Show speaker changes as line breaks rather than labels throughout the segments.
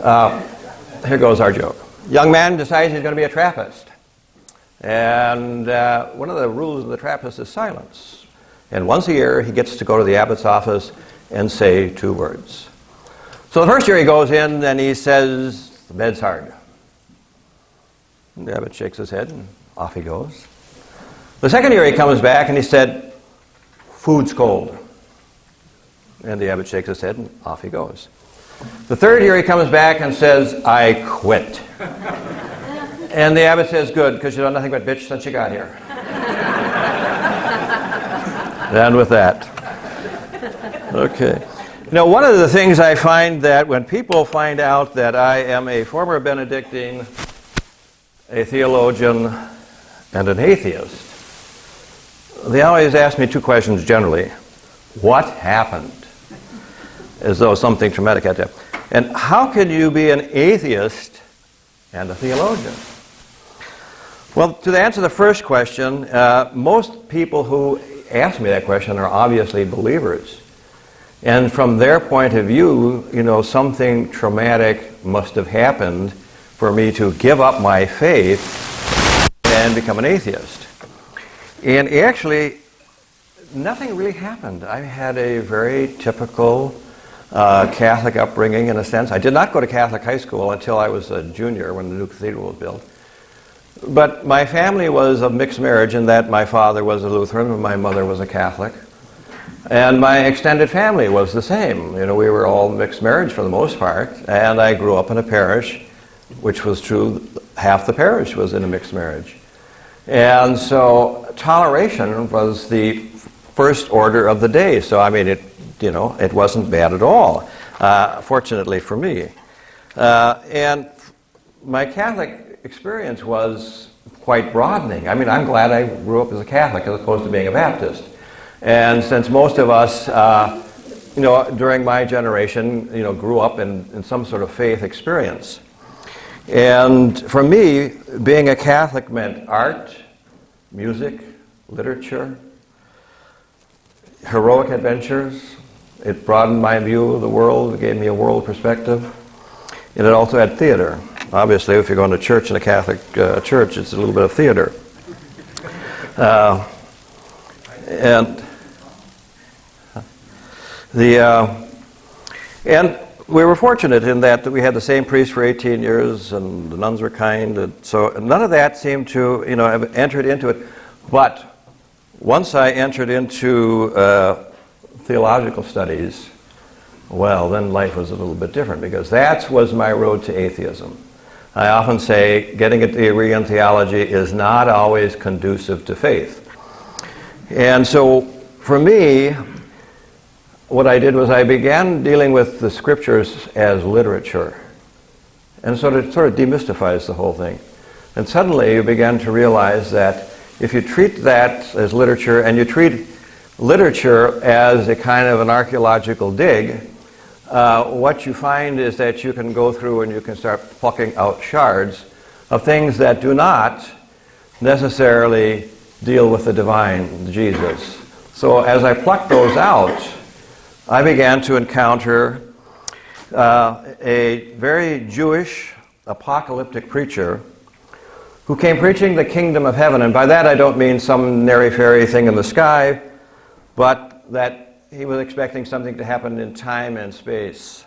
Here goes our joke. Young man decides he's going to be a Trappist. And one of the rules of the Trappist is silence. And once a year, he gets to go to the abbot's office and say 2 words. So the first year he goes in and he says, "The bed's hard." And the abbot shakes his head and off he goes. The second year he comes back and he said, "Food's cold." And the abbot shakes his head and off he goes. The third year he comes back and says, "I quit." And the abbot says, "Good, because you know nothing but bitch since you got here." And with that. Okay. Now, one of the things I find that when people find out that I am a former Benedictine, a theologian, and an atheist, they always ask me 2 questions generally. What happened? As though something traumatic had to happen. And how can you be an atheist and a theologian? Well, to answer the first question, most people who ask me that question are obviously believers. And from their point of view, you know, something traumatic must have happened for me to give up my faith and become an atheist. And actually, nothing really happened. I had a very typical Catholic upbringing in a sense. I did not go to Catholic high school until I was a junior when the new cathedral was built. But my family was of mixed marriage in that my father was a Lutheran and my mother was a Catholic. And my extended family was the same. You know, we were all mixed marriage for the most part. And I grew up in a parish, which was true, half the parish was in a mixed marriage. And so toleration was the first order of the day. So, I mean, it wasn't bad at all, fortunately for me. And my Catholic experience was quite broadening. I mean, I'm glad I grew up as a Catholic as opposed to being a Baptist. And since most of us, during my generation, grew up in some sort of faith experience. And for me, being a Catholic meant art, music, literature, heroic adventures. It broadened my view of the world. It gave me a world perspective. And it also had theater. Obviously, if you're going to church in a Catholic church, it's a little bit of theater. And we were fortunate in that we had the same priest for 18 years, and the nuns were kind. And so none of that seemed to, have entered into it. But once I entered into theological studies, well, then life was a little bit different, because that was my road to atheism. I often say getting a degree in theology is not always conducive to faith. And so for me, what I did was I began dealing with the scriptures as literature. And so it sort of demystifies the whole thing. And suddenly you began to realize that if you treat that as literature, and you treat literature as a kind of an archaeological dig, what you find is that you can go through and you can start plucking out shards of things that do not necessarily deal with the divine, Jesus. So as I plucked those out, I began to encounter a very Jewish apocalyptic preacher who came preaching the kingdom of heaven. And by that I don't mean some airy-fairy thing in the sky, but that he was expecting something to happen in time and space.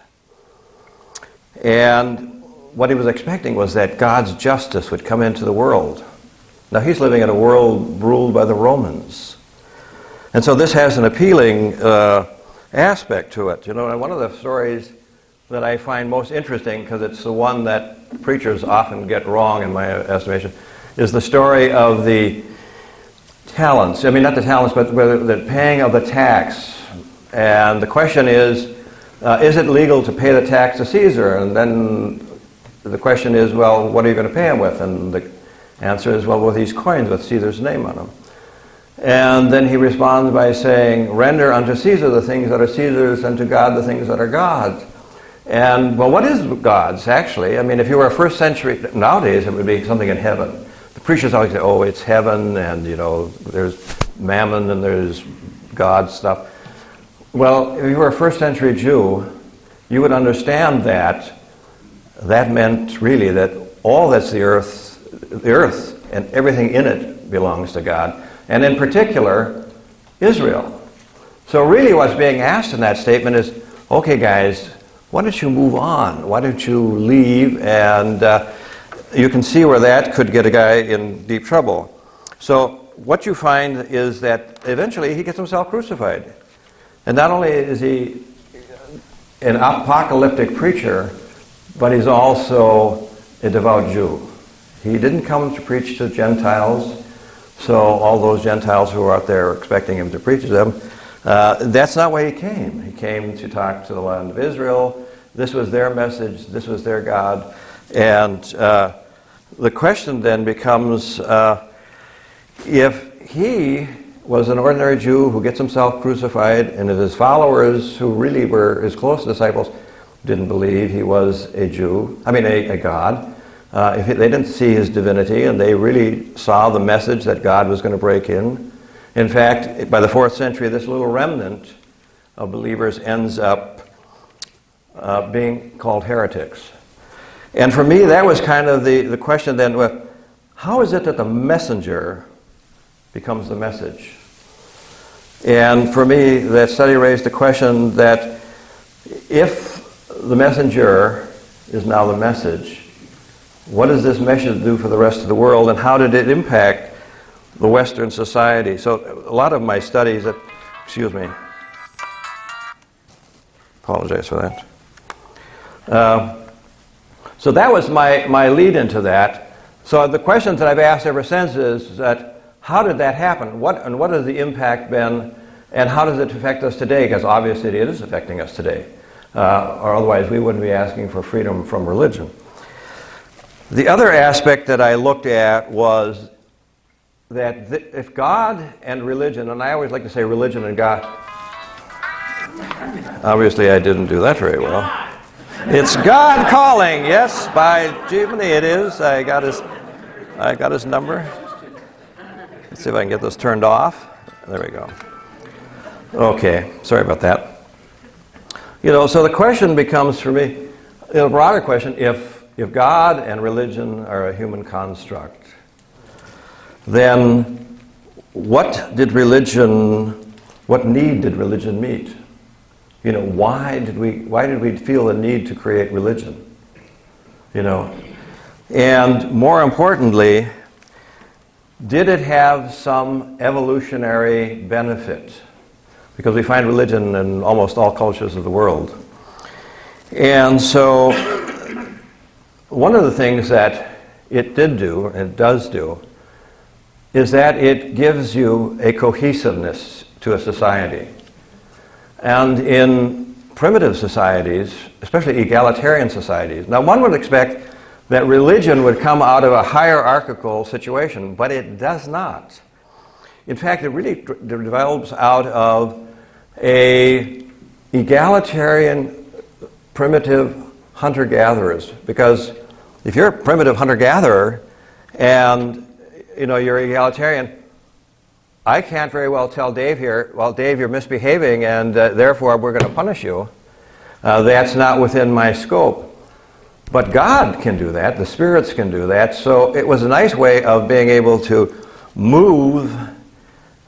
And what he was expecting was that God's justice would come into the world. Now he's living in a world ruled by the Romans. And so this has an appealing aspect to it. And one of the stories that I find most interesting, because it's the one that preachers often get wrong in my estimation, is the story of the talents. I mean, not the talents, but the paying of the tax. And the question is it legal to pay the tax to Caesar? And then the question is, well, what are you going to pay him with? And the answer is, well, with these coins with Caesar's name on them. And then he responds by saying, render unto Caesar the things that are Caesar's, and to God the things that are God's. And, well, what is God's, actually? I mean, if you were a first century, nowadays it would be something in heaven. The preachers always say, oh, it's heaven, and, there's mammon, and there's God stuff. Well, if you were a first century Jew, you would understand that that meant really that all that's the earth and everything in it belongs to God, and in particular, Israel. So really what's being asked in that statement is, okay guys, why don't you move on? Why don't you leave? And you can see where that could get a guy in deep trouble. So what you find is that eventually he gets himself crucified. And not only is he an apocalyptic preacher, but he's also a devout Jew. He didn't come to preach to Gentiles, so all those Gentiles who were out there expecting him to preach to them, that's not why he came. He came to talk to the land of Israel. This was their message. This was their God. And the question then becomes, if he was an ordinary Jew who gets himself crucified, and if his followers, who really were his close disciples, didn't believe he was a Jew, a God, if they didn't see his divinity and they really saw the message that God was going to break in. In fact, by the 4th century, this little remnant of believers ends up being called heretics. And for me, that was kind of the question then, well, how is it that the messenger becomes the message? And for me, that study raised the question that if the messenger is now the message, what does this message do for the rest of the world, and how did it impact the Western society? So a lot of my studies, apologize for that. So that was my lead into that. So the questions that I've asked ever since is that, how did that happen? What has the impact been, and how does it affect us today? Because obviously it is affecting us today. Or otherwise we wouldn't be asking for freedom from religion. The other aspect that I looked at was that if God and religion, and I always like to say religion and God, obviously I didn't do that very well. It's God calling, yes, by Jiminy it is. I got his number. Let's see if I can get this turned off. There we go. Okay, sorry about that. So the question becomes for me, a broader question, if God and religion are a human construct, then what need did religion meet? Why did we feel the need to create religion? And more importantly, did it have some evolutionary benefit? Because we find religion in almost all cultures of the world. And so one of the things that it did do, and does do, is that it gives you a cohesiveness to a society. And in primitive societies, especially egalitarian societies, now one would expect that religion would come out of a hierarchical situation, but it does not. In fact, it really develops out of a egalitarian, primitive hunter-gatherers. Because if you're a primitive hunter-gatherer and you're egalitarian, I can't very well tell Dave here, well, Dave, you're misbehaving and therefore we're going to punish you. That's not within my scope. But God can do that. The spirits can do that. So it was a nice way of being able to move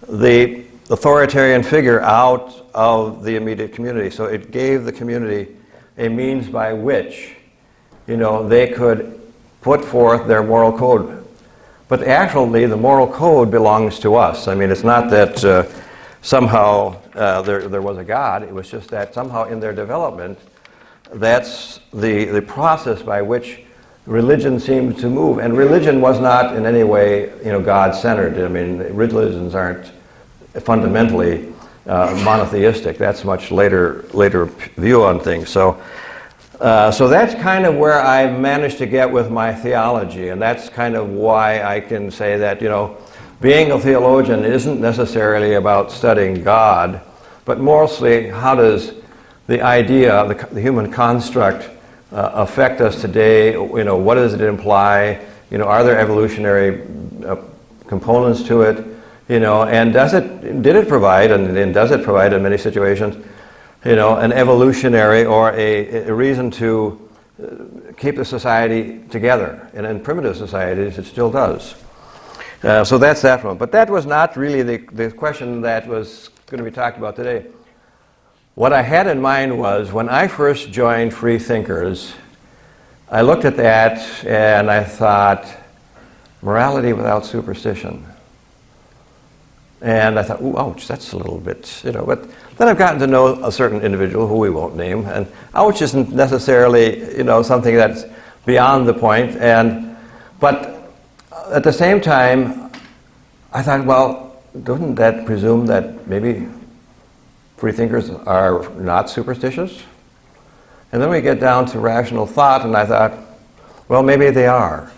the authoritarian figure out of the immediate community. So it gave the community a means by which, they could put forth their moral code. But actually, the moral code belongs to us. It's not that somehow there was a God. It was just that somehow in their development, that's the process by which religion seemed to move. And religion was not in any way, God-centered. Religions aren't fundamentally monotheistic. That's much later view on things. So that's kind of where I managed to get with my theology, and that's kind of why I can say that, being a theologian isn't necessarily about studying God, but mostly how does the idea, the human construct, affect us today? What does it imply? Are there evolutionary components to it? And did it provide, and does it provide in many situations, an evolutionary or a reason to keep the society together. And in primitive societies, it still does. So that's that one. But that was not really the question that was going to be talked about today. What I had in mind was, when I first joined Freethinkers, I looked at that and I thought, morality without superstition. And I thought, ooh, ouch, that's a little bit, but then I've gotten to know a certain individual who we won't name, and ouch isn't necessarily, something that's beyond the point. But at the same time, I thought, well, doesn't that presume that maybe freethinkers are not superstitious? And then we get down to rational thought, and I thought, well, maybe they are.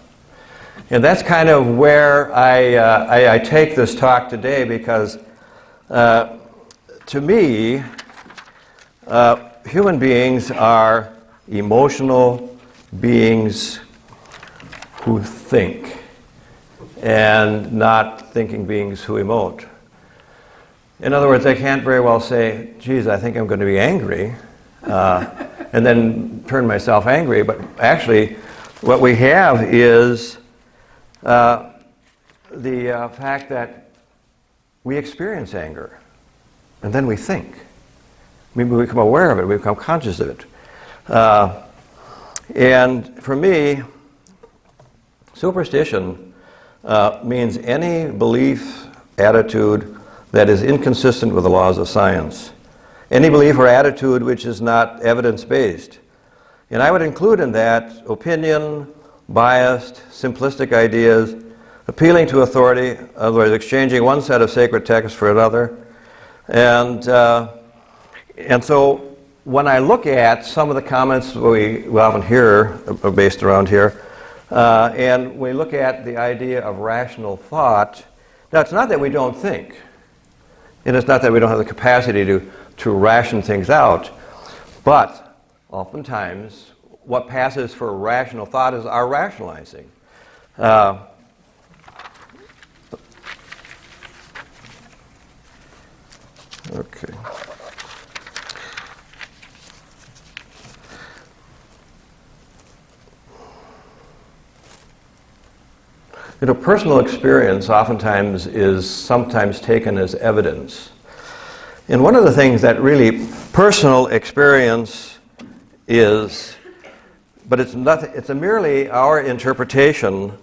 And that's kind of where I take this talk today, because to me, human beings are emotional beings who think, and not thinking beings who emote. In other words, I can't very well say, geez, I think I'm going to be angry, and then turn myself angry. But actually, what we have is the fact that we experience anger, and then we think. We become aware of it, we become conscious of it. And for me, superstition means any belief, attitude that is inconsistent with the laws of science. Any belief or attitude which is not evidence-based. And I would include in that opinion, biased, simplistic ideas, appealing to authority, in other words, exchanging one set of sacred texts for another. And so when I look at some of the comments we often hear based around here, and we look at the idea of rational thought, now it's not that we don't think, and it's not that we don't have the capacity to ration things out, but oftentimes what passes for rational thought is our rationalizing. Okay. Personal experience oftentimes is sometimes taken as evidence. And one of the things that really personal experience is, but it's nothing, it's merely our interpretation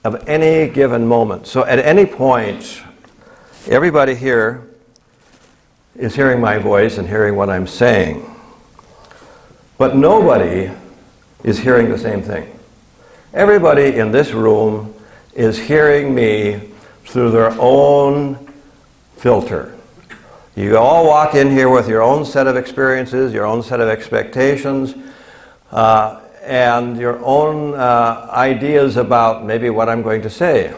of any given moment. So at any point, everybody here is hearing my voice and hearing what I'm saying. But nobody is hearing the same thing. Everybody in this room is hearing me through their own filter. You all walk in here with your own set of experiences, your own set of expectations, and your own ideas about maybe what I'm going to say.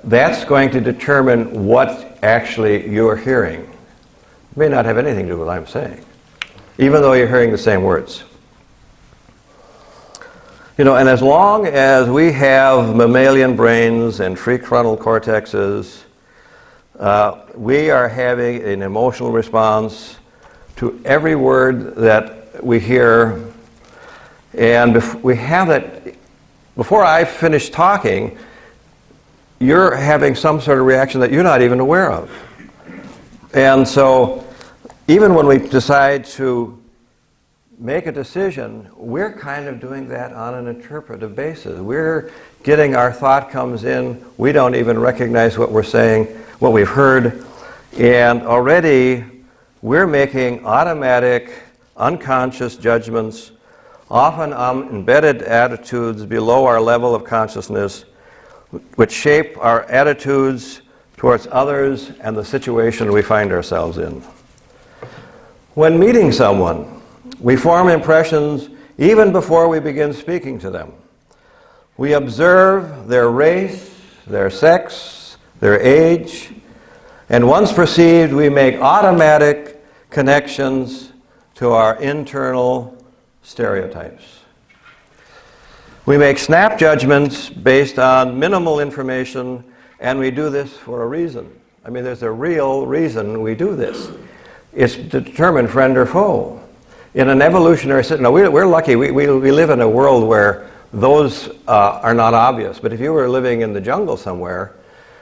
That's going to determine what actually you're hearing. It may not have anything to do with what I'm saying, even though you're hearing the same words. And as long as we have mammalian brains and prefrontal cortexes, we are having an emotional response to every word that we hear. And we have that, before I finish talking, you're having some sort of reaction that you're not even aware of. And so even when we decide to make a decision, we're kind of doing that on an interpretive basis. We're getting, our thought comes in, we don't even recognize what we're saying, what we've heard, and already we're making automatic, unconscious judgments, often embedded attitudes below our level of consciousness, which shape our attitudes towards others and the situation we find ourselves in. When meeting someone, we form impressions even before we begin speaking to them. We observe their race, their sex, their age, and once perceived, we make automatic connections to our internal stereotypes. We make snap judgments based on minimal information, and we do this for a reason. I mean, there's a real reason we do this. It's to determine friend or foe. In an evolutionary system, no, we're lucky. We live in a world where those are not obvious. But if you were living in the jungle somewhere,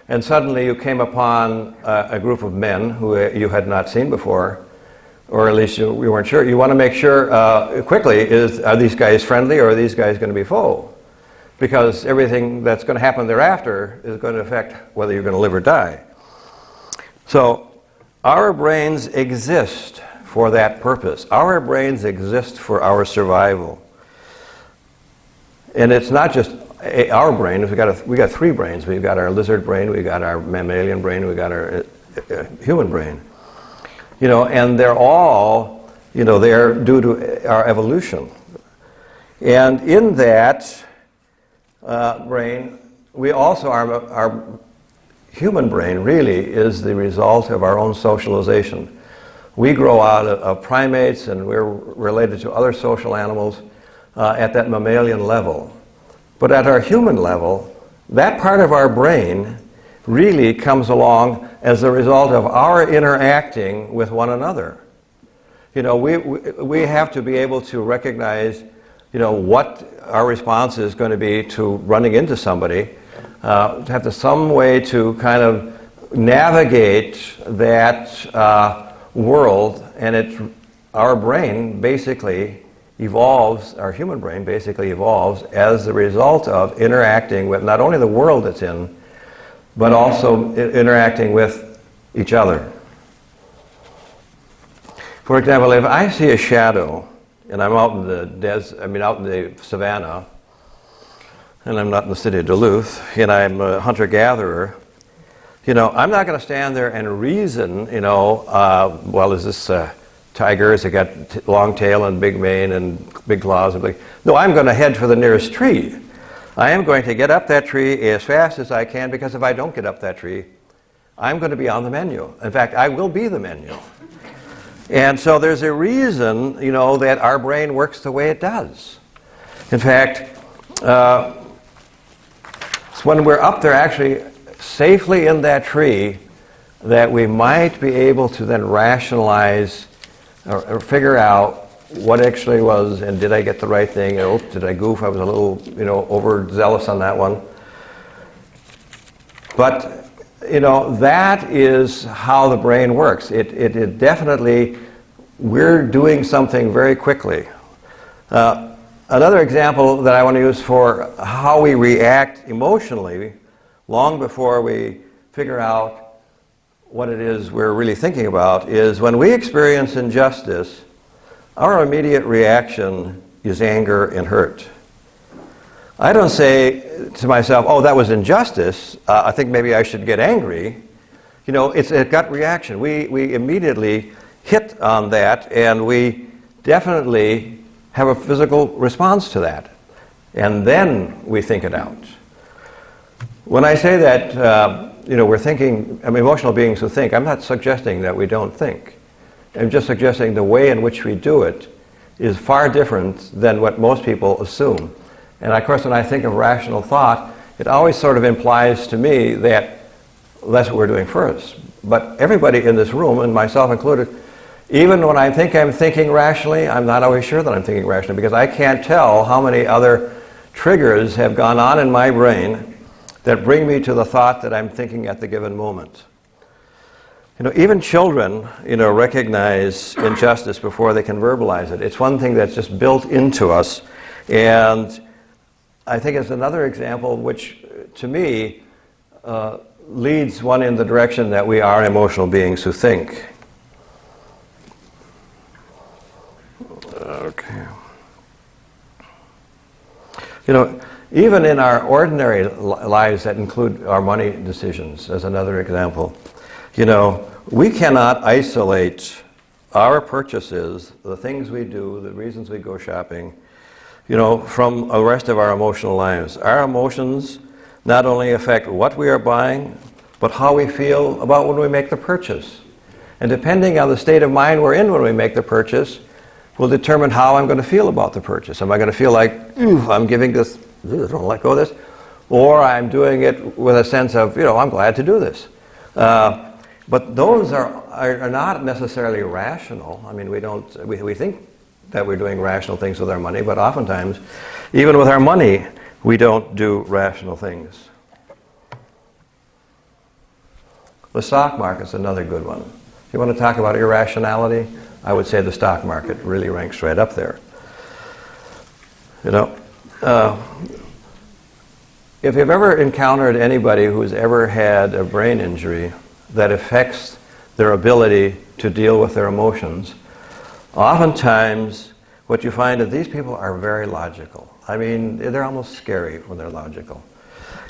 and suddenly you came upon a group of men who you had not seen before, or at least you weren't sure, you want to make sure quickly, are these guys friendly or are these guys going to be foe? Because everything that's going to happen thereafter is going to affect whether you're going to live or die. So our brains exist for that purpose. Our brains exist for our survival. And it's not just our brain. We got three brains. We've got our lizard brain, we've got our mammalian brain, we've got our human brain. And they're all, they're due to our evolution. And in that brain, we also, our human brain really is the result of our own socialization. We grow out of primates, and we're related to other social animals at that mammalian level. But at our human level, that part of our brain really comes along as a result of our interacting with one another. We have to be able to recognize, what our response is going to be to running into somebody, to have some way to kind of navigate that world, and our brain basically evolves, our human brain basically evolves as the result of interacting with not only the world it's in, but also interacting with each other. For example, if I see a shadow, and I'm out in out in the savannah, and I'm not in the city of Duluth, and I'm a hunter-gatherer, I'm not going to stand there and reason, well, is this tiger? Has it got long tail and big mane and big claws? No, I'm going to head for the nearest tree. I am going to get up that tree as fast as I can, because if I don't get up that tree, I'm going to be on the menu. In fact, I will be the menu. And so there's a reason, that our brain works the way it does. In fact, it's when we're up there actually safely in that tree that we might be able to then rationalize or figure out what actually was, and did I get the right thing? Oh, did I goof? I was a little, overzealous on that one. But, that is how the brain works. It definitely, we're doing something very quickly. Another example that I want to use for how we react emotionally, long before we figure out what it is we're really thinking about, is when we experience injustice, our immediate reaction is anger and hurt. I don't say to myself, oh, that was injustice, I think maybe I should get angry. It's a gut reaction. We immediately hit on that, and we definitely have a physical response to that. And then we think it out. When I say that, we're thinking, emotional beings who think, I'm not suggesting that we don't think. I'm just suggesting the way in which we do it is far different than what most people assume. And of course, when I think of rational thought, it always sort of implies to me that that's what we're doing first. But everybody in this room, and myself included, even when I think I'm thinking rationally, I'm not always sure that I'm thinking rationally, because I can't tell how many other triggers have gone on in my brain that bring me to the thought that I'm thinking at the given moment. Even children, recognize injustice before they can verbalize it. It's one thing that's just built into us. And I think it's another example which, to me, leads one in the direction that we are emotional beings who think. Okay. Even in our ordinary lives that include our money decisions, as another example, we cannot isolate our purchases, the things we do, the reasons we go shopping, from the rest of our emotional lives. Our emotions not only affect what we are buying, but how we feel about when we make the purchase. And depending on the state of mind we're in when we make the purchase, will determine how I'm going to feel about the purchase. Am I going to feel like, I'm giving this, I don't let go of this, or I'm doing it with a sense of, I'm glad to do this. But those are not necessarily rational. We think that we're doing rational things with our money, but oftentimes, even with our money, we don't do rational things. The stock market's another good one. If you want to talk about irrationality, I would say the stock market really ranks right up there. You know, if you've ever encountered anybody who's ever had a brain injury that affects their ability to deal with their emotions, oftentimes what you find is these people are very logical. I mean, they're almost scary when they're logical.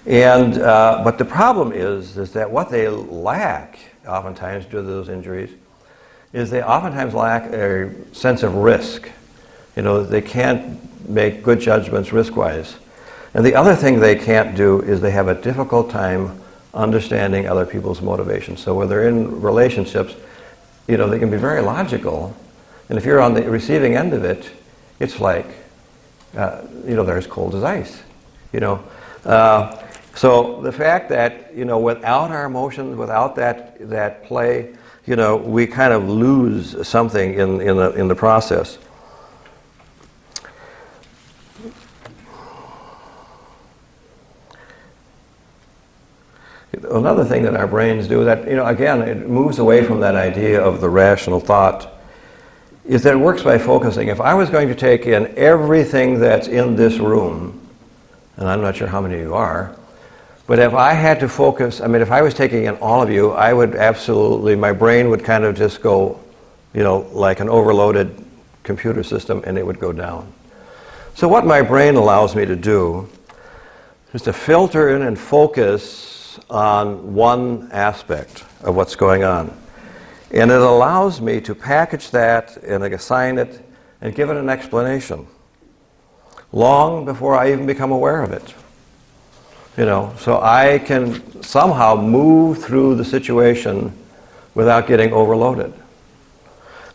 And but the problem is that what they lack, oftentimes due to those injuries, is they oftentimes lack a sense of risk. You know, they can't make good judgments risk-wise. And the other thing they can't do is they have a difficult time understanding other people's motivations. So when they're in relationships, you know, they can be very logical. And if you're on the receiving end of it, it's like, you know, they're as cold as ice. You know, so the fact that, you know, without our emotions, without that play, you know, we kind of lose something in the process. Another thing that our brains do that, you know, again, it moves away from that idea of the rational thought, is that it works by focusing. If I was going to take in everything that's in this room, and I'm not sure how many of you are, but if I had to focus, I mean, if I was taking in all of you, I would absolutely, my brain would kind of just go, you know, like an overloaded computer system, and it would go down. So what my brain allows me to do is to filter in and focus on one aspect of what's going on. And it allows me to package that and assign it and give it an explanation long before I even become aware of it. You know, so I can somehow move through the situation without getting overloaded.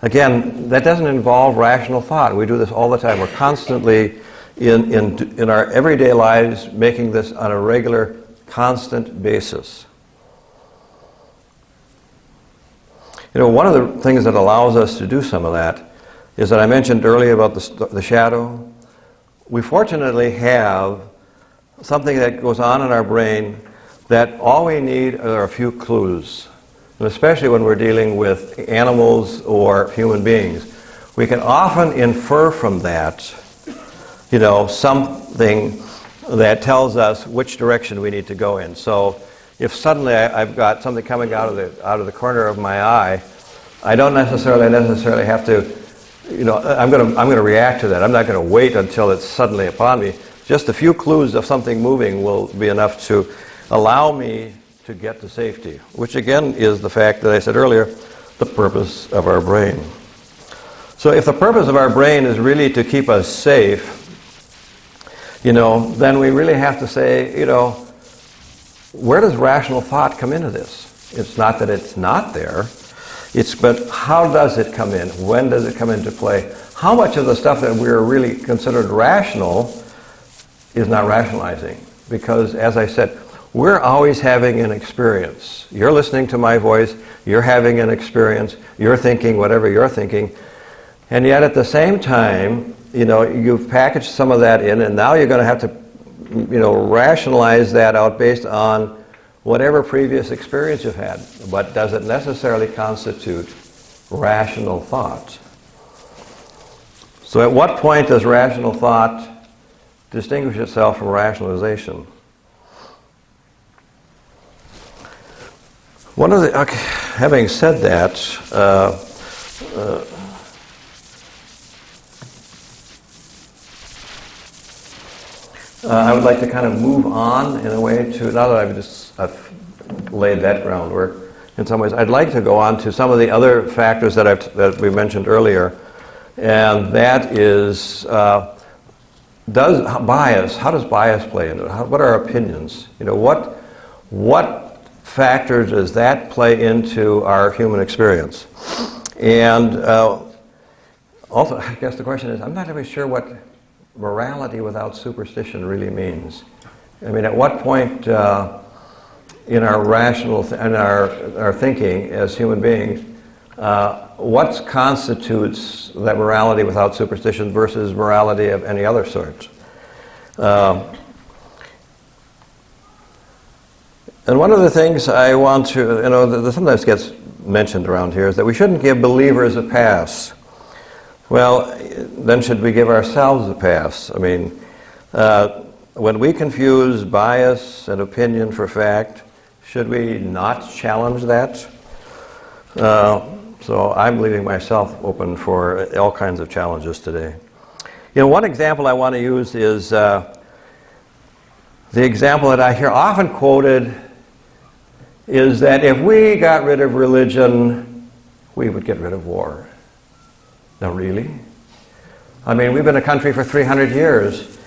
Again, that doesn't involve rational thought. We do this all the time. We're constantly in our everyday lives making this on a regular, constant basis. You know, one of the things that allows us to do some of that is that I mentioned earlier about the shadow. We fortunately have something that goes on in our brain that all we need are a few clues. And especially when we're dealing with animals or human beings, we can often infer from that, you know, something that tells us which direction we need to go in. So if suddenly I've got something coming out of the corner of my eye, I don't necessarily have to, you know, I'm going to react to that. I'm not going to wait until it's suddenly upon me. Just a few clues of something moving will be enough to allow me to get to safety, which again is the fact that I said earlier, the purpose of our brain. So if the purpose of our brain is really to keep us safe, you know, then we really have to say, you know, where does rational thought come into this? It's not that it's not there, but how does it come in? When does it come into play? How much of the stuff that we're really considered rational is not rationalizing? Because, as I said, we're always having an experience. You're listening to my voice, you're having an experience, you're thinking whatever you're thinking, and yet at the same time, you know, you've packaged some of that in, and now you're going to have to, you know, rationalize that out based on whatever previous experience you've had. But does it necessarily constitute rational thought? So at what point does rational thought distinguish itself from rationalization? Having said that, I would like to kind of move on in a way to, now that I've laid that groundwork, in some ways, I'd like to go on to some of the other factors that we mentioned earlier, and that is, how does bias play into it? What are our opinions? You know, what factors does that play into our human experience? And also, I guess the question is, I'm not really sure what morality without superstition really means. I mean, at what point in our rational, in our thinking as human beings, what constitutes that morality without superstition versus morality of any other sort? And one of the things I want to, that sometimes gets mentioned around here is that we shouldn't give believers a pass. Well, then should we give ourselves a pass? I mean, when we confuse bias and opinion for fact, should we not challenge that? So I'm leaving myself open for all kinds of challenges today. One example I want to use is the example that I hear often quoted is that if we got rid of religion, we would get rid of war. Now, really? I mean, we've been a country for 300 years,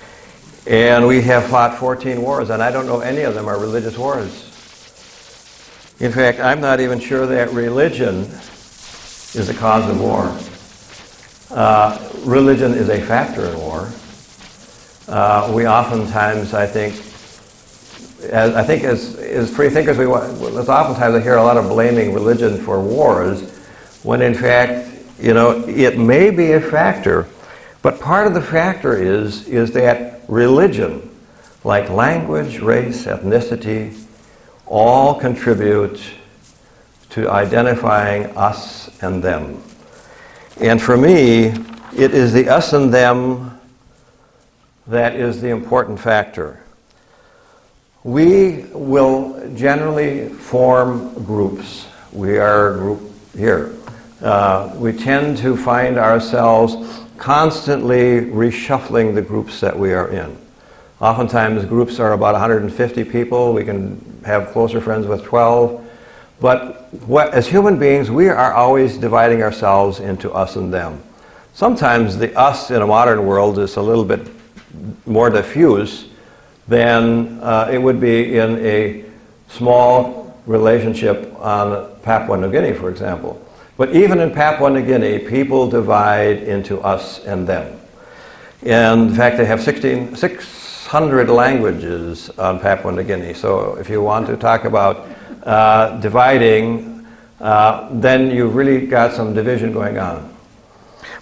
and we have fought 14 wars, and I don't know any of them are religious wars. In fact, I'm not even sure that religion is the cause of war. Religion is a factor in war. We oftentimes, I think as free thinkers, oftentimes I hear a lot of blaming religion for wars, when in fact, it may be a factor, but part of the factor is that religion, like language, race, ethnicity, all contribute to identifying us and them. And for me, it is the us and them that is the important factor. We will generally form groups. We are a group here. We tend to find ourselves constantly reshuffling the groups that we are in. Oftentimes groups are about 150 people. We can have closer friends with 12. But as human beings, we are always dividing ourselves into us and them. Sometimes the us in a modern world is a little bit more diffuse than it would be in a small relationship on Papua New Guinea, for example. But even in Papua New Guinea, people divide into us and them. And in fact, they have 600 languages on Papua New Guinea. So if you want to talk about dividing, then you've really got some division going on.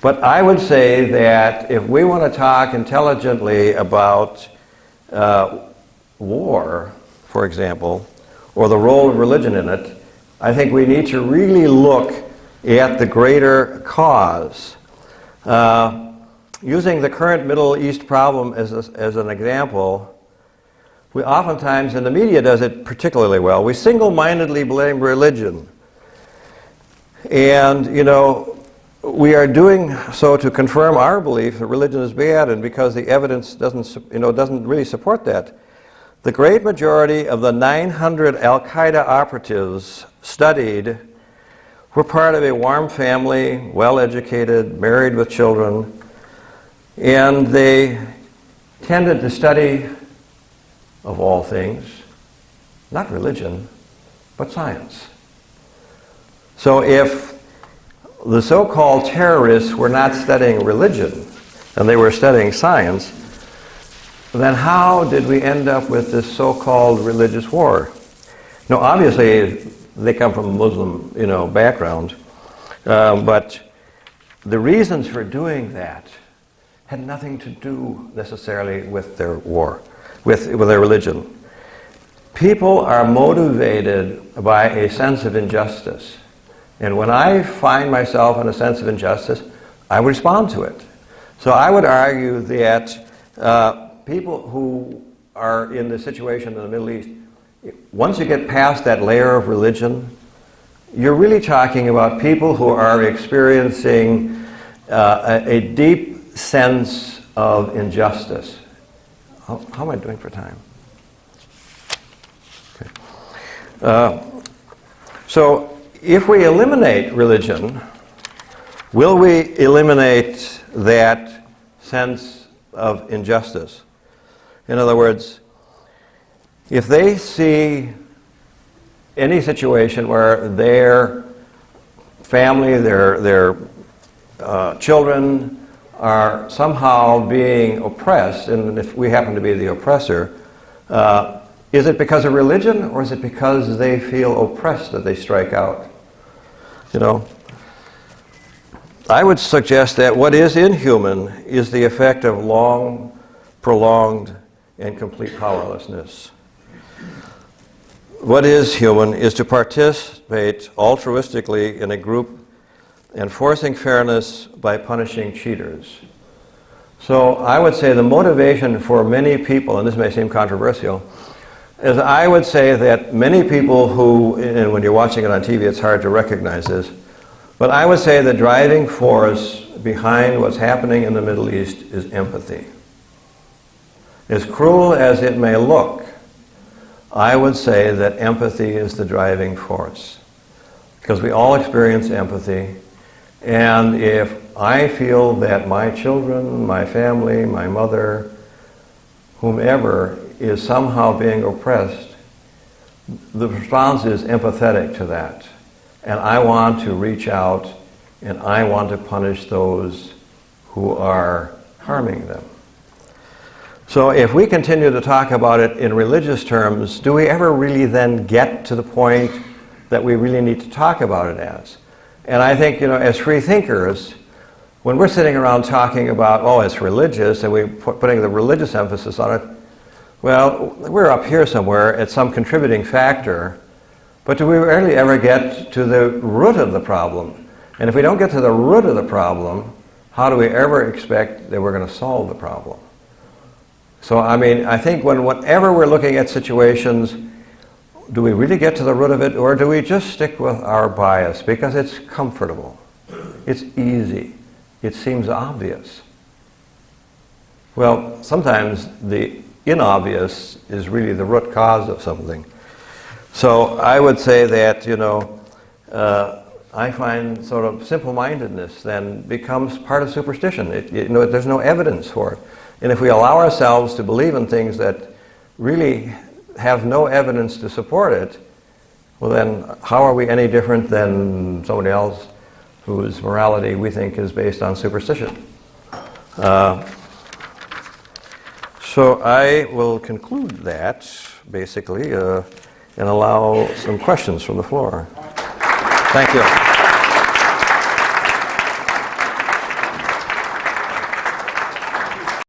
But I would say that if we want to talk intelligently about war, for example, or the role of religion in it, I think we need to really look at the greater cause. Using the current Middle East problem as an example, we oftentimes, and the media does it particularly well, we single-mindedly blame religion. And, we are doing so to confirm our belief that religion is bad, and because the evidence doesn't really support that. The great majority of the 900 Al-Qaeda operatives studied were part of a warm family, well-educated, married with children, and they tended to study, of all things, not religion, but science. So if the so-called terrorists were not studying religion, and they were studying science, then how did we end up with this so-called religious war? Now, obviously, they come from a Muslim, background, but the reasons for doing that had nothing to do necessarily with their war, with their religion. People are motivated by a sense of injustice. And when I find myself in a sense of injustice, I respond to it. So I would argue that people who are in the situation in the Middle East, once you get past that layer of religion, you're really talking about people who are experiencing a deep sense of injustice. How am I doing for time? Okay. So if we eliminate religion, will we eliminate that sense of injustice? In other words, if they see any situation where their family, their children are somehow being oppressed, and if we happen to be the oppressor, is it because of religion, or is it because they feel oppressed that they strike out? I would suggest that what is inhuman is the effect of long, prolonged, and complete powerlessness. What is human is to participate altruistically in a group enforcing fairness by punishing cheaters. So I would say the motivation for many people, and this may seem controversial, is I would say that many people who, and when you're watching it on TV it's hard to recognize this, but I would say the driving force behind what's happening in the Middle East is empathy. As cruel as it may look, I would say that empathy is the driving force. Because we all experience empathy, and if I feel that my children, my family, my mother, whomever is somehow being oppressed, the response is empathetic to that. And I want to reach out and I want to punish those who are harming them. So if we continue to talk about it in religious terms, do we ever really then get to the point that we really need to talk about it as? And I think, as free thinkers, when we're sitting around talking about, oh, it's religious, and we're putting the religious emphasis on it, well, we're up here somewhere at some contributing factor, but do we rarely ever get to the root of the problem? And if we don't get to the root of the problem, how do we ever expect that we're going to solve the problem? So, I think whenever we're looking at situations, do we really get to the root of it, or do we just stick with our bias because it's comfortable, it's easy, it seems obvious? Well, sometimes the inobvious is really the root cause of something. So I would say that, I find sort of simple-mindedness then becomes part of superstition. There's no evidence for it. And if we allow ourselves to believe in things that really have no evidence to support it, well then, how are we any different than somebody else whose morality we think is based on superstition? So I will conclude that, basically, and allow some questions from the floor. Thank you.